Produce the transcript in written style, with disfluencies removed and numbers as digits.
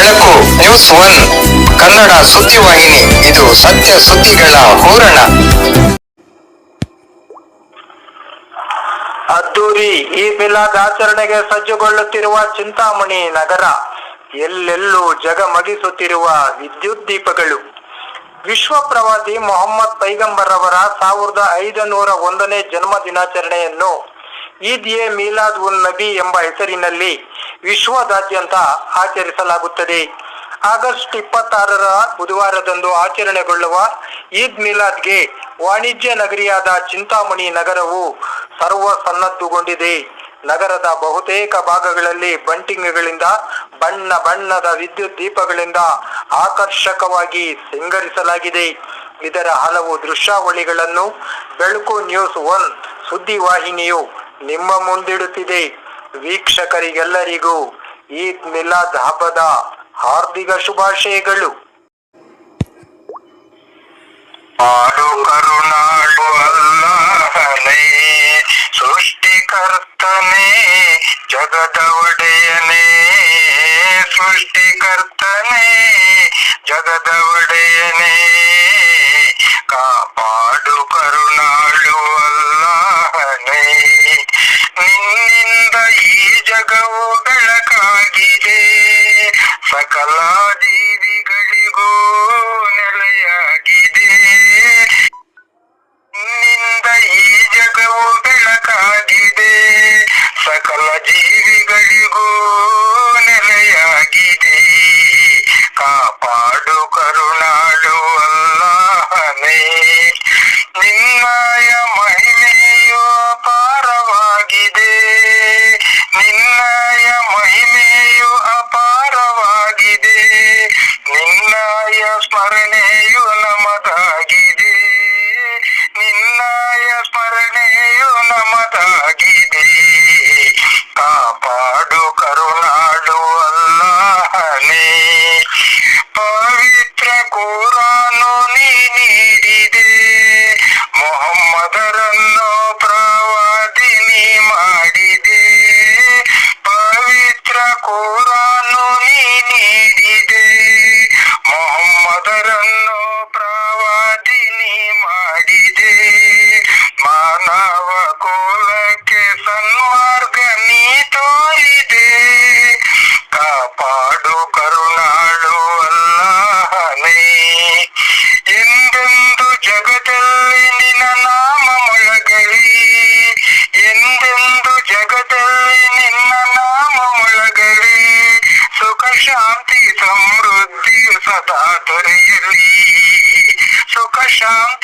ಬೆಳಕು news one Kannada ಸುದ್ದಿವಾಹಿನಿ. ಇದು ಸತ್ಯ ಸುದ್ದಿಗಳ ಹೂರಣ. ಅದ್ದೂರಿ ಈದ್ ಮಿಲಾದ್ ಆಚರಣೆಗೆ ಸಜ್ಜುಗೊಳ್ಳುತ್ತಿರುವ ಚಿಂತಾಮಣಿ ನಗರ. ಎಲ್ಲೆಲ್ಲೂ ಜಗಮಗಿಸುತ್ತಿರುವ ವಿದ್ಯುತ್ ದೀಪಗಳು. ವಿಶ್ವ ಪ್ರವಾದಿ ಮೊಹಮ್ಮದ್ ಪೈಗಂಬರ್ ಅವರ 1501ನೇ ಜನ್ಮ ದಿನಾಚರಣೆಯನ್ನು ಈದ್ ಎ ಮಿಲಾದ್ ಉನ್ ನಬಿ ಎಂಬ ಹೆಸರಿನಲ್ಲಿ ವಿಶ್ವದಾದ್ಯಂತ ಆಚರಿಸಲಾಗುತ್ತದೆ. ಆಗಸ್ಟ್ 26ರ ಬುಧವಾರದಂದು ಆಚರಣೆಗೊಳ್ಳುವ ಈದ್ ಮಿಲಾದ್ಗೆ ವಾಣಿಜ್ಯ ನಗರಿಯಾದ ಚಿಂತಾಮಣಿ ನಗರವು ಸರ್ವ ಸನ್ನದ್ಧಗೊಂಡಿದೆ. ನಗರದ ಬಹುತೇಕ ಭಾಗಗಳಲ್ಲಿ ಬಂಟಿಂಗ್ಗಳಿಂದ ಬಣ್ಣ ಬಣ್ಣದ ವಿದ್ಯುತ್ ದೀಪಗಳಿಂದ ಆಕರ್ಷಕವಾಗಿ ಸಿಂಗರಿಸಲಾಗಿದೆ. ಇದರ ಹಲವು ದೃಶ್ಯಾವಳಿಗಳನ್ನು ಬೆಳಕು ನ್ಯೂಸ್ ಒನ್ ಸುದ್ದಿವಾಹಿನಿಯು ನಿಮ್ಮ ಮುಂದಿಡುತ್ತಿದೆ. ವೀಕ್ಷಕರಿಗೆಲ್ಲರಿಗೂ ಈದ್ ಮಿಲಾದ್ ಹಬ್ಬದ ಹಾರ್ದಿಕ ಶುಭಾಶಯಗಳು. ಕರುಣಾಳು ಅಲ್ಲಾಹನೇ, ಸೃಷ್ಟಿಕರ್ತನೇ, ಜಗದ ಒಡೆಯನೇ, ಸೃಷ್ಟಿಕರ್ತನೇ, ಜಗದ ಒಡೆಯನೇ, ಕಾಪಾಡು ಕರುಣಾಳು ಅಲ್ಲಾಹನೇ. ನಿನ್ನಿಂದ ಈ ಜಗವು ಬೆಳಕಾಗಿದೆ, ಸಕಲ ಜೀವಿಗಳಿಗೂ ನೆಲೆಯಾಗಿದೆ. ನಿನ್ನಿಂದ ಈ ಜಗವು ಬೆಳಕಾಗಿದೆ, ಸಕಲ ಜೀವಿಗಳಿಗೂ ನೆಲೆಯಾಗಿದೆ. ಕಾಪಾಡು ಕರುಣಾಳು ಅಲ್ಲಾಹನೇ. ನಿನ್ನಯ ಮಹಿಮೆಯು ಅಪಾರವಾಗಿದೆ, ನಿನ್ನಯ ಮಹಿಮೆಯು ಅಪಾರವಾಗಿದೆ. ನಿನ್ನಯ ಸ್ಮರಣೆಯು ನಮದಾಗಿದೆ, ನಿನ್ನಯ ಸ್ಮರಣೆಯು ನಮದಾಗಿದೆ. ಕಾಪಾಡು ಕರುಣಾಳು ಅಲ್ಲಾಹನೇ. ಪವಿತ್ರ ಕುರಾನು ನೀ ನೀಡಿದೆ, ಮೊಹಮ್ಮದರನ್ನು ಪ್ರವಾದಿನಿ ಮಾಡಿದೆ. ಪವಿತ್ರ ಕುರಾನು ನೀ ನೀಡಿದೆ, ಮೊಹಮ್ಮದರನ್ನು ಪ್ರವಾದಿನಿ ಮಾಡಿದೆ. ಮಾನವ ಕುಲಕ್ಕೆ ಸನ್ಮಾರ್ಗ ನೀ ತೋರಿದೆ. ಕಾಪಾಡು ಕರುಣಾಳು ಅಲ್ಲಾಹನೇ. ಎಂದೆಂದು ಜಗದಲ್ಲಿ ನಿನ್ನ ನಾಮ ಮೊಳಗಲಿ, ಎಂದೆಂದು ಜಗದಲ್ಲಿ ನಿನ್ನ ನಾಮ ಮೊಳಗಲಿ. ಸುಖ ಶಾಂತಿ ಸಮೃದ್ಧಿಯು ಸದಾ ದೊರೆಯಲಿ, ಸುಖ ಶಾಂತಿ